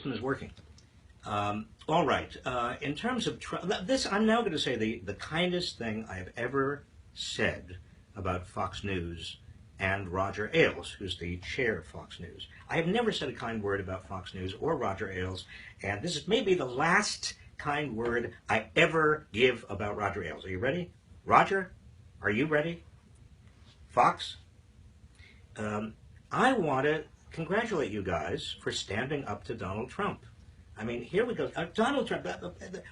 system is working. All right. In terms of this, I'm now going to say the kindest thing I have ever said about Fox News and Roger Ailes, who's the chair of Fox News. I have never said a kind word about Fox News or Roger Ailes, and this is maybe the last kind word I ever give about Roger Ailes. Are you ready? Roger, are you ready? Fox? I want to congratulate you guys for standing up to Donald Trump. I mean, here we go. Donald Trump,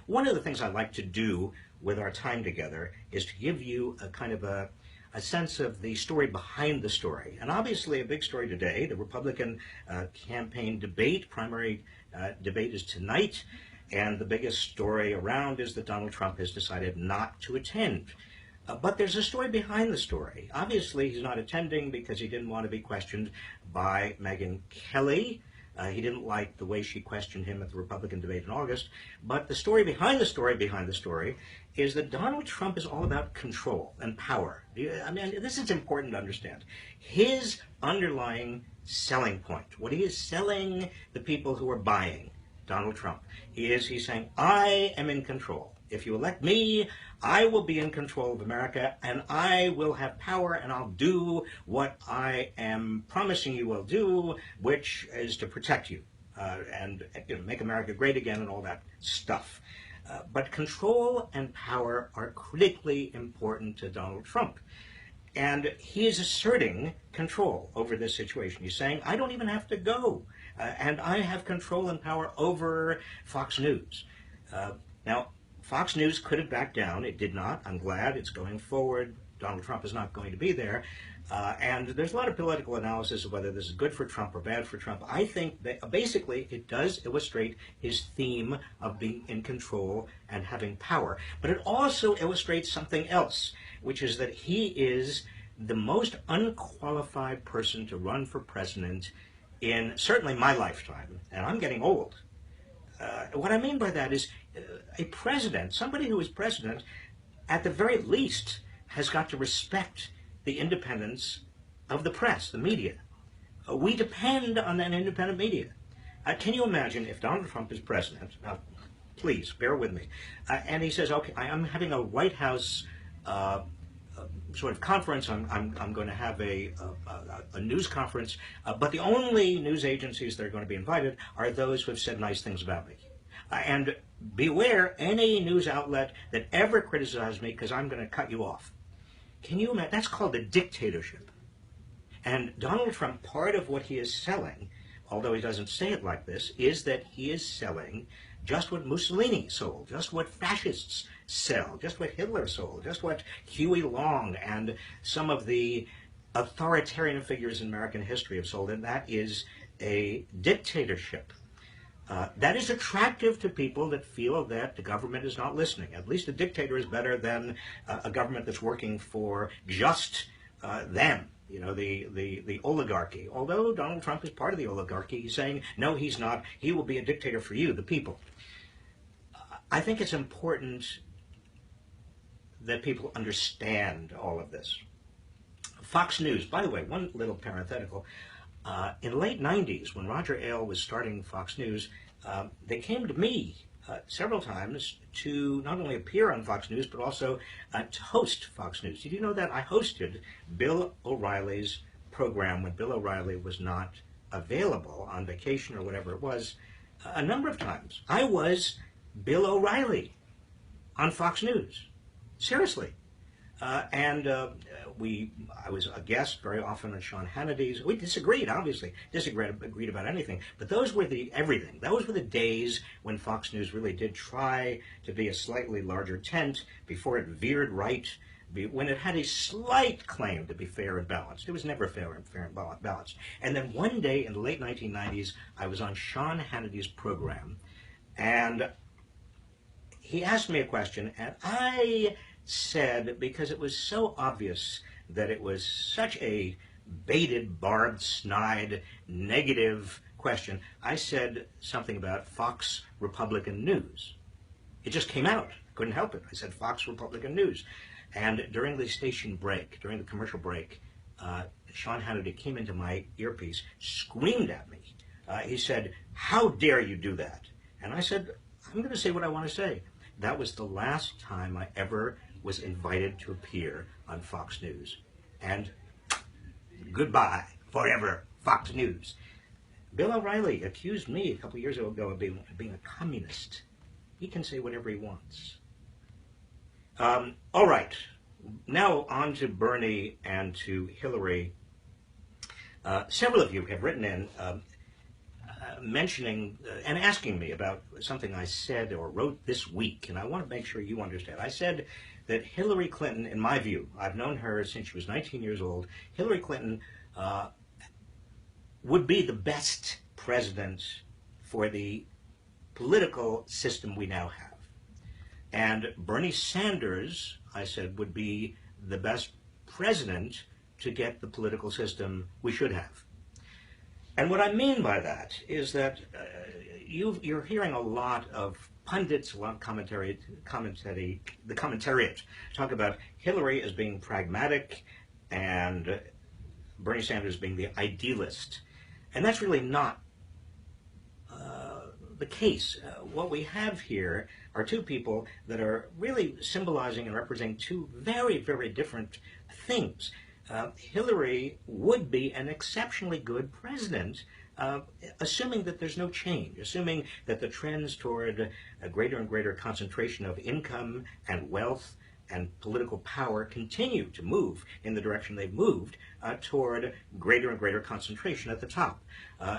one of the things I like to do with our time together is to give you a kind of a sense of the story behind the story. And obviously a big story today, the Republican campaign debate, primary debate is tonight, and the biggest story around is that Donald Trump has decided not to attend. But there's a story behind the story. Obviously, he's not attending because he didn't want to be questioned by Megyn Kelly. He didn't like the way she questioned him at the Republican debate in August. But the story behind the story is that Donald Trump is all about control and power. I mean, this is important to understand. His underlying selling point, what he is selling the people who are buying Donald Trump, is he's saying, I am in control. If you elect me, I will be in control of America, and I will have power, and I'll do what I am promising you will do, which is to protect you and make America great again and all that stuff. But control and power are critically important to Donald Trump. And he is asserting control over this situation. He's saying, I don't even have to go, and I have control and power over Fox News. Now, Fox News could have backed down. It did not. I'm glad it's going forward. Donald Trump is not going to be there. And there's a lot of political analysis of whether this is good for Trump or bad for Trump. I think that basically it does illustrate his theme of being in control and having power. But it also illustrates something else, which is that he is the most unqualified person to run for president in certainly my lifetime. And I'm getting old. What I mean by that is a president, somebody who is president, at the very least, has got to respect the independence of the press, the media. We depend on that independent media. Can you imagine if Donald Trump is president, now please bear with me, and he says, okay, I'm having a White House sort of conference, I'm going to have a news conference, but the only news agencies that are going to be invited are those who have said nice things about me. And beware any news outlet that ever criticizes me because I'm going to cut you off. Can you imagine? That's called a dictatorship. And Donald Trump, part of what he is selling, although he doesn't say it like this, is that he is selling just what Mussolini sold, just what fascists sell, just what Hitler sold, just what Huey Long and some of the authoritarian figures in American history have sold, and that is a dictatorship. That is attractive to people that feel that the government is not listening. At least a dictator is better than a government that's working for just them, you know, the oligarchy. Although Donald Trump is part of the oligarchy, he's saying, no, he's not. He will be a dictator for you, the people. I think it's important that people understand all of this. Fox News, by the way, one little parenthetical. In the late 90s, when Roger Ailes was starting Fox News, they came to me several times to not only appear on Fox News, but also to host Fox News. Did you know that I hosted Bill O'Reilly's program when Bill O'Reilly was not available on vacation or whatever it was, a number of times? I was Bill O'Reilly on Fox News. Seriously. I was a guest very often on Sean Hannity's. We disagreed, obviously, agreed about anything. But those were the everything. Those were the days when Fox News really did try to be a slightly larger tent before it veered right, when it had a slight claim to be fair and balanced. It was never fair and balanced. And then one day in the late 1990s, I was on Sean Hannity's program, and he asked me a question, and I said, because it was so obvious that it was such a baited, barbed, snide, negative question, I said something about Fox Republican News. It just came out. Couldn't help it. I said Fox Republican News. And during the station break, during the commercial break, Sean Hannity came into my earpiece, screamed at me He said, "How dare you do that?" And I said, "I'm going to say what I want to say." That was the last time I ever was invited to appear on Fox News. And goodbye forever, Fox News. Bill O'Reilly accused me a couple years ago of being a communist. He can say whatever he wants. All right. Now on to Bernie and to Hillary. Several of you have written in mentioning and asking me about something I said or wrote this week, and I want to make sure you understand. I said that Hillary Clinton, in my view, I've known her since she was 19 years old, Hillary Clinton would be the best president for the political system we now have. And Bernie Sanders, I said, would be the best president to get the political system we should have. And what I mean by that is that you're hearing a lot of pundits, a lot of the commentariat talk about Hillary as being pragmatic and Bernie Sanders being the idealist. And that's really not the case. What we have here are two people that are really symbolizing and representing two very, very different things. Hillary would be an exceptionally good president, assuming that there's no change, assuming that the trends toward a greater and greater concentration of income and wealth and political power continue to move in the direction they've moved toward greater and greater concentration at the top.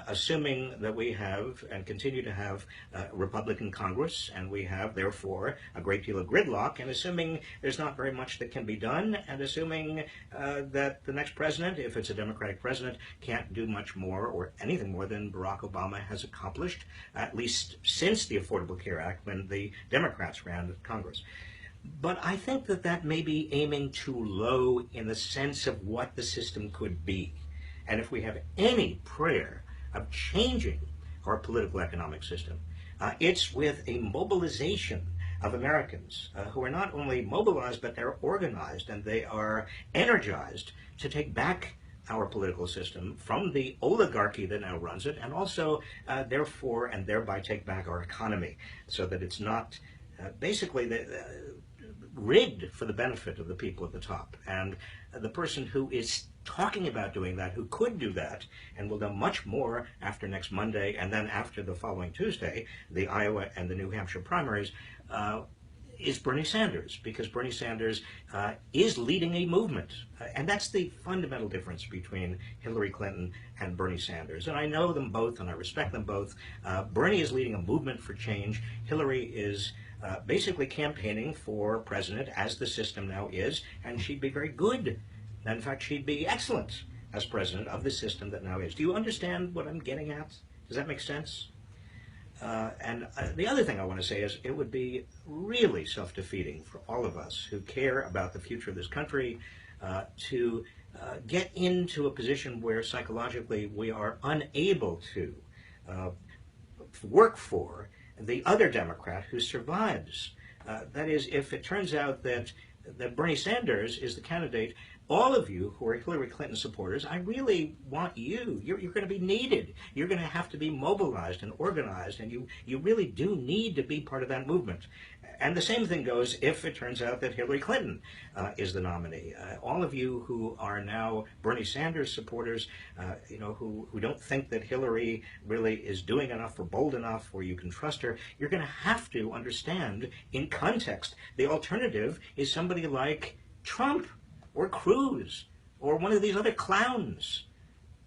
Assuming that we have and continue to have Republican Congress, and we have, therefore, a great deal of gridlock, and assuming there's not very much that can be done, and assuming that the next president, if it's a Democratic president, can't do much more or anything more than Barack Obama has accomplished, at least since the Affordable Care Act when the Democrats ran Congress. But I think that that may be aiming too low in the sense of what the system could be. And if we have any prayer of changing our political economic system, it's with a mobilization of Americans who are not only mobilized, but they're organized and they are energized to take back our political system from the oligarchy that now runs it, and also, therefore, and thereby take back our economy so that it's not basically rigged for the benefit of the people at the top. And the person who is talking about doing that, who could do that, and will do much more after next Monday and then after the following Tuesday, the Iowa and the New Hampshire primaries, is Bernie Sanders, because Bernie Sanders is leading a movement. And that's the fundamental difference between Hillary Clinton and Bernie Sanders. And I know them both and I respect them both. Bernie is leading a movement for change. Hillary is basically campaigning for president as the system now is, and she'd be very good. In fact, she'd be excellent as president of the system that now is. Do you understand what I'm getting at? Does that make sense? And the other thing I want to say is it would be really self-defeating for all of us who care about the future of this country to get into a position where psychologically we are unable to work for the other Democrat who survives. That is, if it turns out that Bernie Sanders is the candidate, all of you who are Hillary Clinton supporters, I really want you. You're going to be needed. You're going to have to be mobilized and organized, and you really do need to be part of that movement. And the same thing goes if it turns out that Hillary Clinton is the nominee. All of you who are now Bernie Sanders supporters, who don't think that Hillary really is doing enough or bold enough or you can trust her, you're going to have to understand in context the alternative is somebody like Trump or Cruz or one of these other clowns.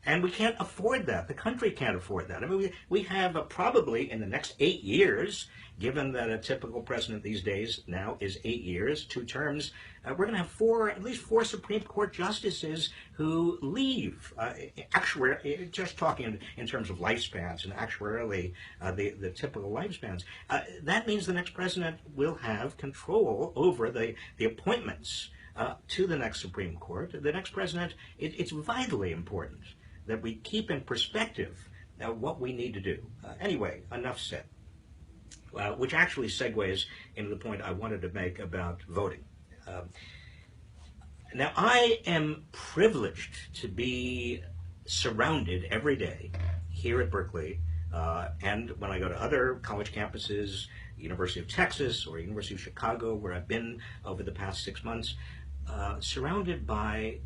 And we can't afford that. The country can't afford that. I mean, we have probably in the next 8 years, given that a typical president these days now is 8 years, 2 terms, we're going to have at least four Supreme Court justices who leave. Actually, just talking in terms of lifespans and actuarially the typical lifespans, that means the next president will have control over the appointments to the next Supreme Court. The next president, it's vitally important that we keep in perspective what we need to do. Anyway, enough said. Which actually segues into the point I wanted to make about voting. Now, I am privileged to be surrounded every day here at Berkeley, and when I go to other college campuses, University of Texas or University of Chicago, where I've been over the past 6 months, surrounded by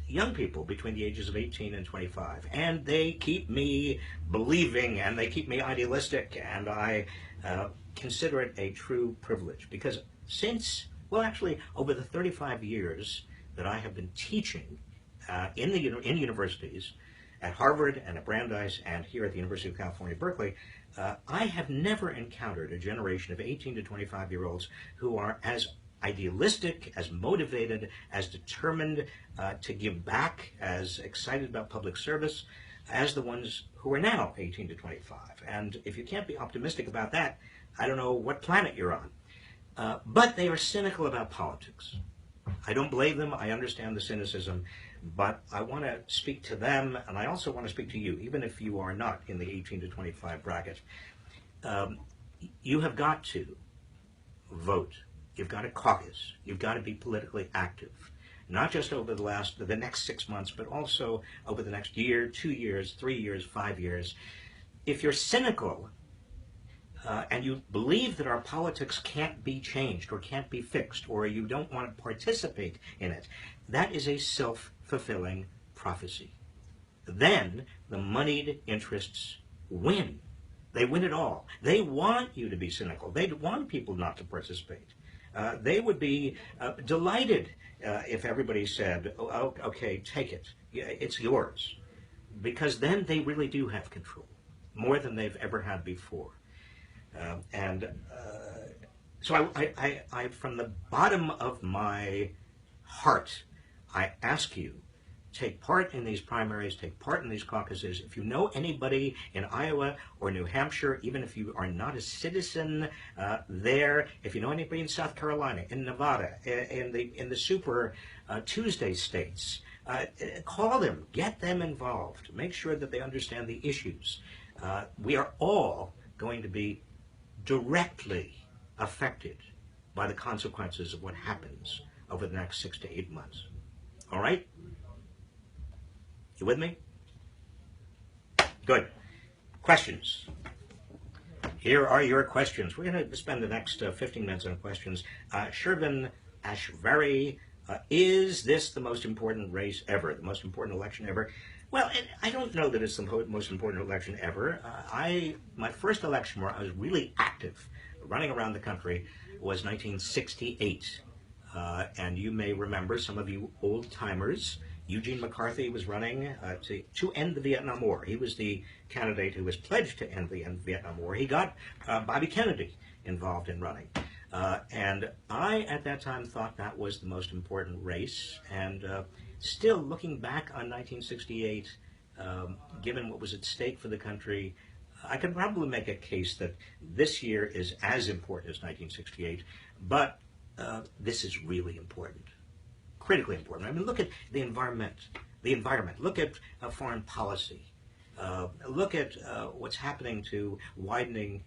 young people between the ages of 18 and 25. And they keep me believing, and they keep me idealistic, and I consider it a true privilege. Because since, well, actually, over the 35 years that I have been teaching in universities, at Harvard and at Brandeis and here at the University of California, Berkeley, I have never encountered a generation of 18 to 25-year-olds who are as idealistic, as motivated, as determined to give back, as excited about public service as the ones who are now 18 to 25. And if you can't be optimistic about that, I don't know what planet you're on. But they are cynical about politics. I don't blame them. I understand the cynicism. But I want to speak to them, and I also want to speak to you, even if you are not in the 18 to 25 bracket. You have got to vote. You've got to caucus. You've got to be politically active, not just over the next 6 months, but also over the next year, 2 years, 3 years, 5 years. If you're cynical and you believe that our politics can't be changed or can't be fixed, or you don't want to participate in it, that is a self-fulfilling prophecy. Then the moneyed interests win. They win it all. They want you to be cynical. They want people not to participate. They would be delighted if everybody said, oh, okay, take it. It's yours. Because then they really do have control, more than they've ever had before. So I, from the bottom of my heart, I ask you, take part in these primaries, take part in these caucuses. If you know anybody in Iowa or New Hampshire, even if you are not a citizen there, if you know anybody in South Carolina, in Nevada, in the Super Tuesday states, call them, get them involved, make sure that they understand the issues. We are all going to be directly affected by the consequences of what happens over the next 6 to 8 months. All right? You with me? Good. Questions? Here are your questions. We're going to spend the next 15 minutes on questions. Shervin Ashvari, is this the most important race ever, the most important election ever? Well, I don't know that it's the most important election ever. My first election where I was really active, running around the country, was 1968. And you may remember, some of you old-timers, Eugene McCarthy was running to end the Vietnam War. He was the candidate who was pledged to end the Vietnam War. He got Bobby Kennedy involved in running. And I, at that time, thought that was the most important race. And still, looking back on 1968, given what was at stake for the country, I could probably make a case that this year is as important as 1968. But this is really important. Critically important. I mean, look at the environment. Look at foreign policy. Look at what's happening to widening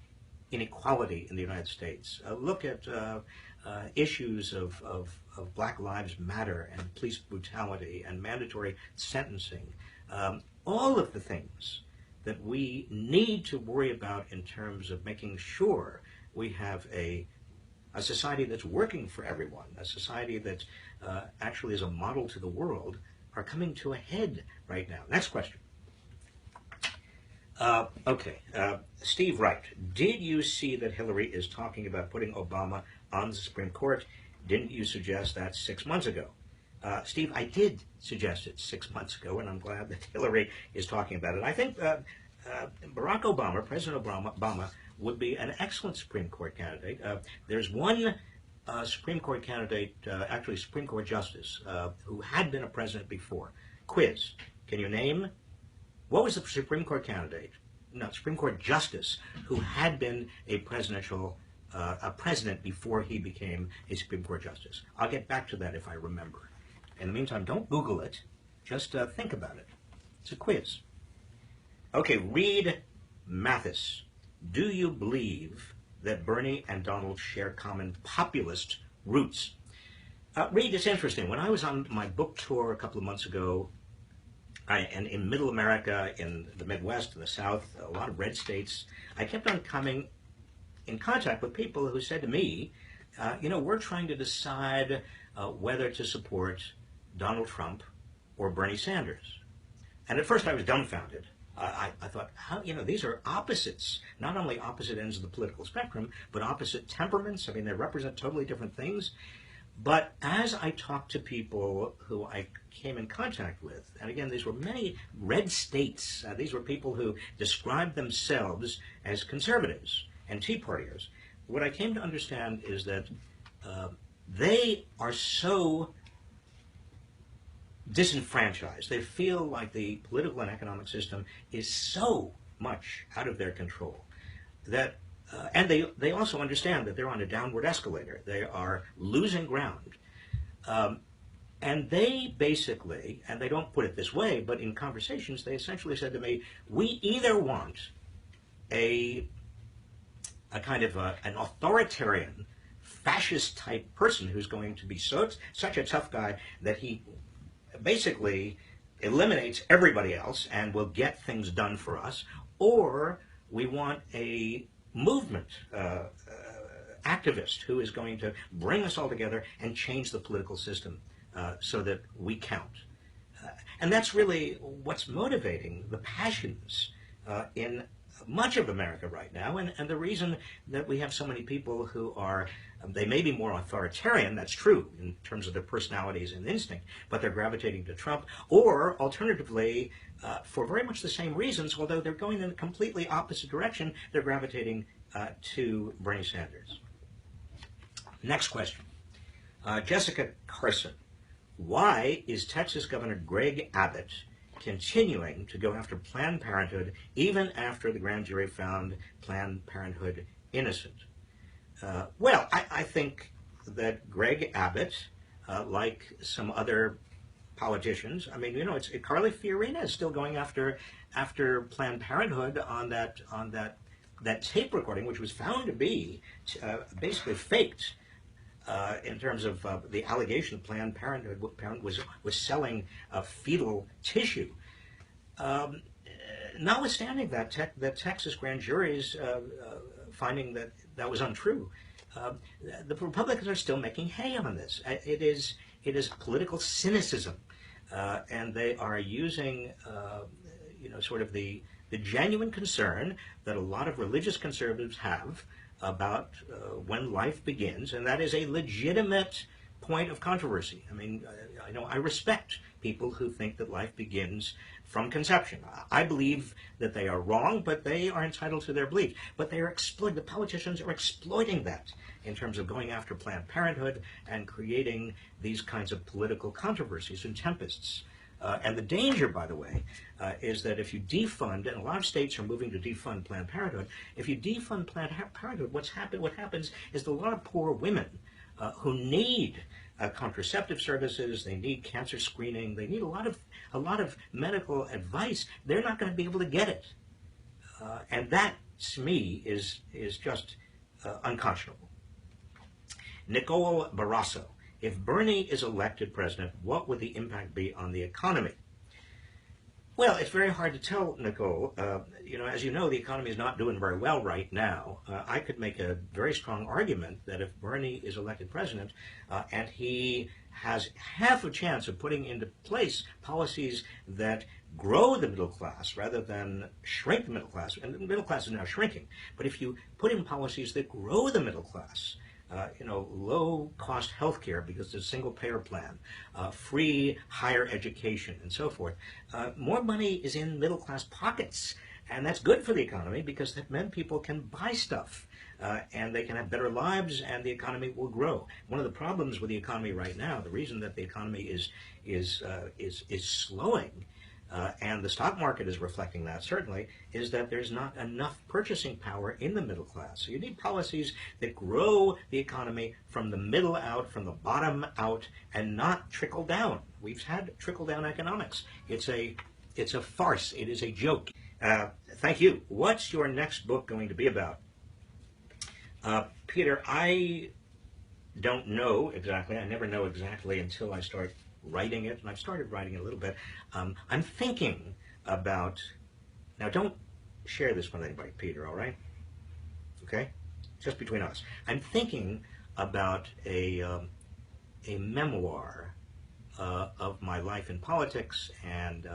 inequality in the United States. Look at issues of Black Lives Matter and police brutality and mandatory sentencing. All of the things that we need to worry about in terms of making sure we have a society that's working for everyone, a society that actually is a model to the world, are coming to a head right now. Next question. Steve Reich, did you see that Hillary is talking about putting Obama on the Supreme Court? Didn't you suggest that 6 months ago? Steve, I did suggest it 6 months ago, and I'm glad that Hillary is talking about it. I think Barack Obama, President Obama, would be an excellent Supreme Court candidate. There's one Supreme Court candidate, actually Supreme Court Justice, who had been a president before. Quiz. Can you name? What was the Supreme Court candidate? No, Supreme Court Justice who had been a president before he became a Supreme Court Justice. I'll get back to that if I remember. In the meantime, don't Google it. Just think about it. It's a quiz. Okay, Reed Mathis. Do you believe that Bernie and Donald share common populist roots? Reed, it's interesting. When I was on my book tour a couple of months ago, and in Middle America, in the Midwest, in the South, a lot of red states, I kept on coming in contact with people who said to me, we're trying to decide whether to support Donald Trump or Bernie Sanders. And at first I was dumbfounded. I thought, these are opposites, not only opposite ends of the political spectrum, but opposite temperaments. I mean, they represent totally different things. But as I talked to people who I came in contact with, and again, these were many red states. These were people who described themselves as conservatives and Tea Partiers. What I came to understand is that they are so disenfranchised. They feel like the political and economic system is so much out of their control that and they also understand that they're on a downward escalator. They are losing ground. And they basically, and they don't put it this way, but in conversations, they essentially said to me, we either want a kind of an authoritarian, fascist-type person who's going to be such a tough guy that he basically eliminates everybody else and will get things done for us, or we want a movement activist who is going to bring us all together and change the political system so that we count. And that's really what's motivating the passions in much of America right now, and the reason that we have so many people who are, they may be more authoritarian, that's true in terms of their personalities and instinct, but they're gravitating to Trump, or alternatively, for very much the same reasons, although they're going in a completely opposite direction, they're gravitating to Bernie Sanders. Next question. Jessica Carson. Why is Texas Governor Greg Abbott continuing to go after Planned Parenthood even after the grand jury found Planned Parenthood innocent? Well, I think that Greg Abbott, like some other politicians, I mean, it's Carly Fiorina is still going after Planned Parenthood on that tape recording, which was found to be basically faked. In terms of the allegation Planned Parenthood was selling fetal tissue. Notwithstanding that, the Texas grand jury's finding that was untrue, the Republicans are still making hay on this. It is political cynicism, and they are using sort of the genuine concern that a lot of religious conservatives have about when life begins, and that is a legitimate point of controversy. I mean, I respect people who think that life begins from conception. I believe that they are wrong, but they are entitled to their belief. But the politicians are exploiting that in terms of going after Planned Parenthood and creating these kinds of political controversies and tempests. And the danger, by the way, is that if you defund, and a lot of states are moving to defund Planned Parenthood, if you defund Planned Parenthood, what happens is that a lot of poor women who need contraceptive services, they need cancer screening, they need a lot of medical advice, they're not going to be able to get it. And that, to me, is just unconscionable. Nicole Barrasso. If Bernie is elected president, what would the impact be on the economy? Well, it's very hard to tell, Nicole. As you know, the economy is not doing very well right now. I could make a very strong argument that if Bernie is elected president and he has half a chance of putting into place policies that grow the middle class rather than shrink the middle class, and the middle class is now shrinking, but if you put in policies that grow the middle class, low-cost health care because it's a single-payer plan, free higher education, and so forth. More money is in middle-class pockets, and that's good for the economy because that meant people can buy stuff, and they can have better lives, and the economy will grow. One of the problems with the economy right now, the reason that the economy is slowing, and the stock market is reflecting that certainly, is that there's not enough purchasing power in the middle class. So you need policies that grow the economy from the middle out, from the bottom out, and not trickle down. We've had trickle down economics. It's a farce. It is a joke. Thank you. What's your next book going to be about? Peter, I don't know exactly. I never know exactly until I start writing it, and I've started writing it a little bit. I'm thinking about, now don't share this with anybody, Peter, all right? Okay? Just between us. I'm thinking about a memoir of my life in politics and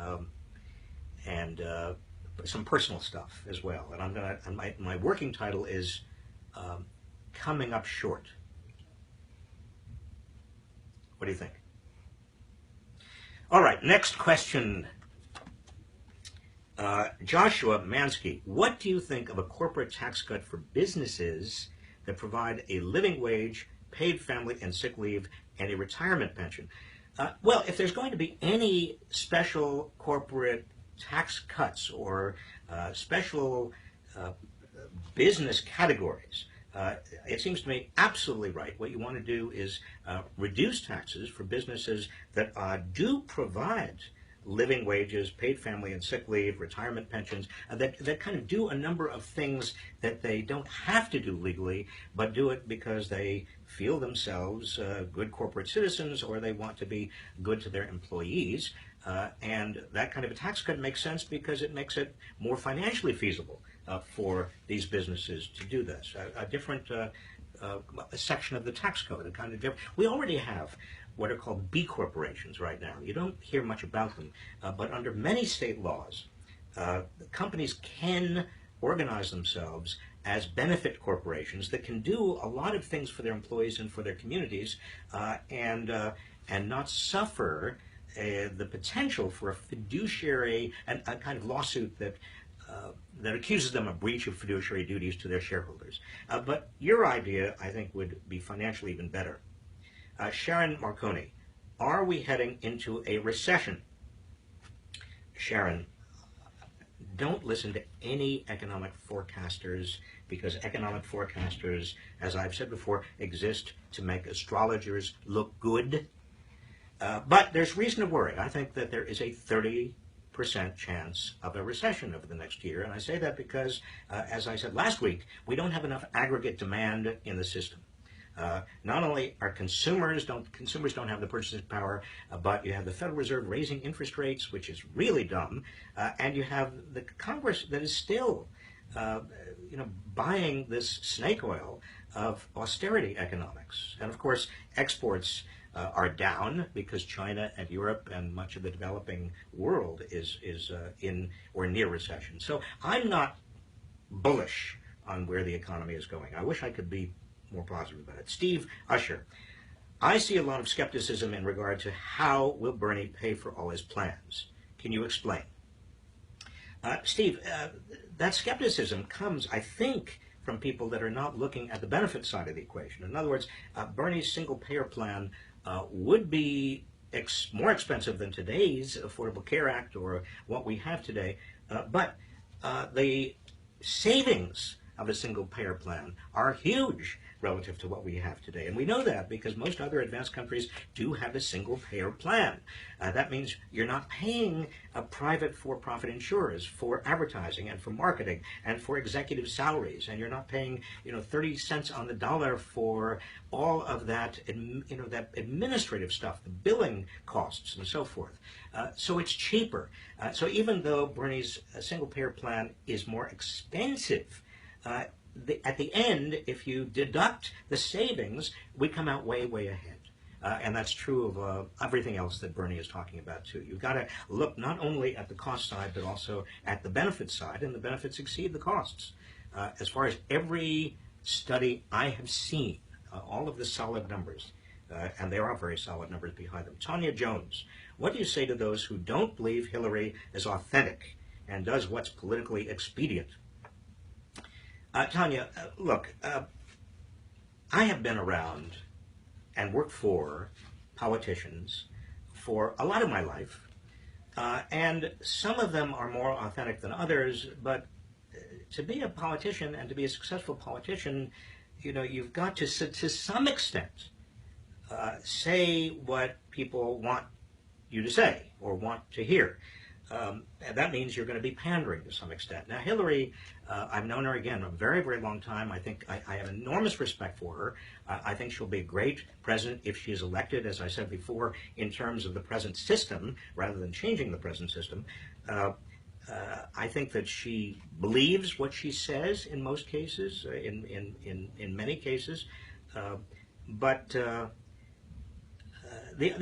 some personal stuff as well. And I'm gonna. And my working title is Coming Up Short. What do you think? All right. Next question. Joshua Mansky, what do you think of a corporate tax cut for businesses that provide a living wage, paid family and sick leave, and a retirement pension? Well, if there's going to be any special corporate tax cuts or special business categories, it seems to me absolutely right. What you want to do is reduce taxes for businesses that do provide living wages, paid family and sick leave, retirement pensions, that kind of do a number of things that they don't have to do legally, but do it because they feel themselves good corporate citizens or they want to be good to their employees. And that kind of a tax cut makes sense because it makes it more financially feasible for these businesses to do this. A different section of the tax code, a kind of different. We already have what are called B corporations right now. You don't hear much about them, but under many state laws, companies can organize themselves as benefit corporations that can do a lot of things for their employees and for their communities, and not suffer the potential for a fiduciary and a kind of lawsuit that accuses them of breach of fiduciary duties to their shareholders. But your idea, I think, would be financially even better. Sharon Marconi, are we heading into a recession? Sharon, don't listen to any economic forecasters, because economic forecasters, as I've said before, exist to make astrologers look good. But there's reason to worry. I think that there is a 30% chance of a recession over the next year. And I say that because, as I said last week, we don't have enough aggregate demand in the system. Not only are consumers don't have the purchasing power, but you have the Federal Reserve raising interest rates, which is really dumb, and you have the Congress that is still, buying this snake oil of austerity economics. And of course, exports are down because China and Europe and much of the developing world is in or near recession. So I'm not bullish on where the economy is going. I wish I could be more positive about it. Steve Usher, I see a lot of skepticism in regard to how will Bernie pay for all his plans. Can you explain? Steve, that skepticism comes, I think, from people that are not looking at the benefit side of the equation. In other words, Bernie's single-payer plan would be more expensive than today's Affordable Care Act or what we have today, but the savings of a single-payer plan are huge relative to what we have today. And we know that because most other advanced countries do have a single-payer plan. That means you're not paying private for-profit insurers for advertising and for marketing and for executive salaries, and you're not paying 30 cents on the dollar for all of that that administrative stuff, the billing costs and so forth. So it's cheaper. So even though Bernie's single-payer plan is more expensive, at the end, if you deduct the savings, we come out way, way ahead. And that's true of everything else that Bernie is talking about, too. You've got to look not only at the cost side, but also at the benefit side, and the benefits exceed the costs. As far as every study I have seen, all of the solid numbers, and there are very solid numbers behind them. Tanya Jones, what do you say to those who don't believe Hillary is authentic and does what's politically expedient? Tanya, look, I have been around and worked for politicians for a lot of my life, and some of them are more authentic than others, but to be a politician and to be a successful politician, you've got to some extent, say what people want you to say or want to hear. and that means you're going to be pandering to some extent. Now, Hillary, I've known her again a very, very long time. I think I have enormous respect for her. I think she'll be a great president if she is elected, as I said before, in terms of the present system, rather than changing the present system. I think that she believes what she says in most cases, in many cases. But the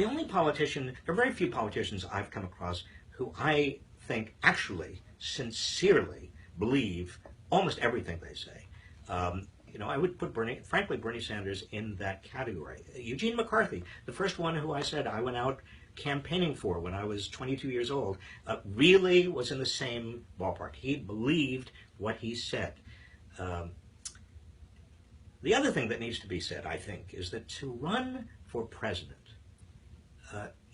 only politician, there are very few politicians I've come across who I think actually, sincerely believe almost everything they say. I would put frankly, Bernie Sanders in that category. Eugene McCarthy, the first one who I said I went out campaigning for when I was 22 years old, really was in the same ballpark. He believed what he said. The other thing that needs to be said, I think, is that to run for president,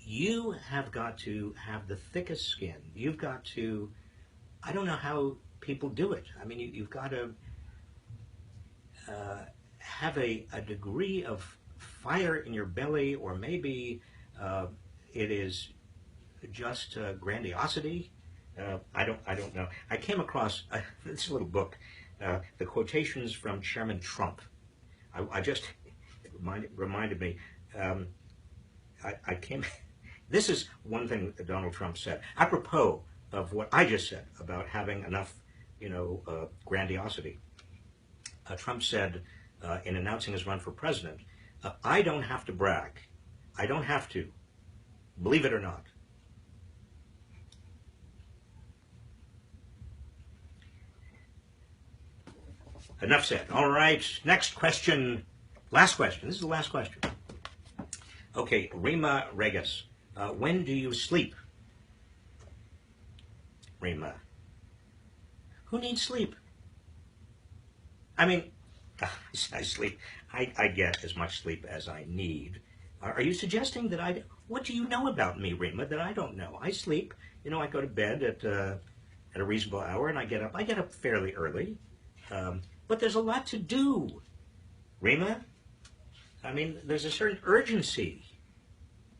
you have got to have the thickest skin. You've got to, I don't know how people do it. I mean, you've got to have a degree of fire in your belly, or maybe it is just grandiosity. I don't know. I came across this little book, the quotations from Chairman Trump. It reminded me. This is one thing that Donald Trump said, apropos of what I just said about having enough, grandiosity. Trump said in announcing his run for president, I don't have to brag. I don't have to, believe it or not. Enough said. All right, next question. Last question. This is the last question. Okay, Rima Regas. When do you sleep? Rima. Who needs sleep? I mean, I sleep. I get as much sleep as I need. Are you suggesting that what do you know about me, Rima, that I don't know? I sleep. I go to bed at a reasonable hour, and I get up fairly early. But there's a lot to do, Rima. I mean, there's a certain urgency.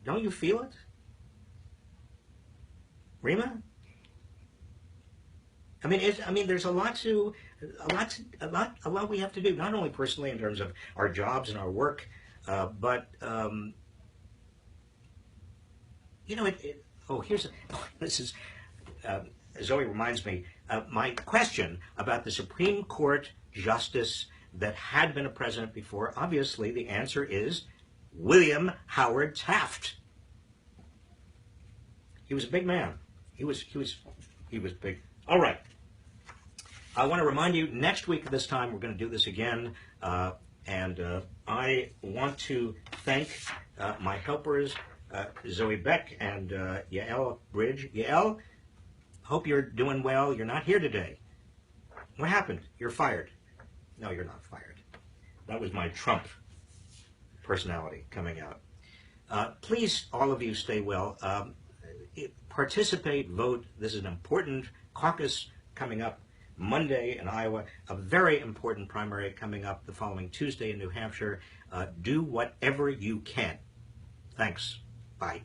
Don't you feel it? Rima? I mean, there's a lot we have to do, not only personally in terms of our jobs and our work, but Zoe reminds me, my question about the Supreme Court justice that had been a president before. Obviously, the answer is William Howard Taft. He was a big man. He was big. All right. I want to remind you, next week at this time, we're going to do this again. And I want to thank my helpers, Zoe Beck and Yael Bridge. Yael, hope you're doing well. You're not here today. What happened? You're fired. No, you're not fired. That was my Trump personality coming out. Please, all of you, stay well. Participate, vote. This is an important caucus coming up Monday in Iowa, a very important primary coming up the following Tuesday in New Hampshire. Do whatever you can. Thanks. Bye.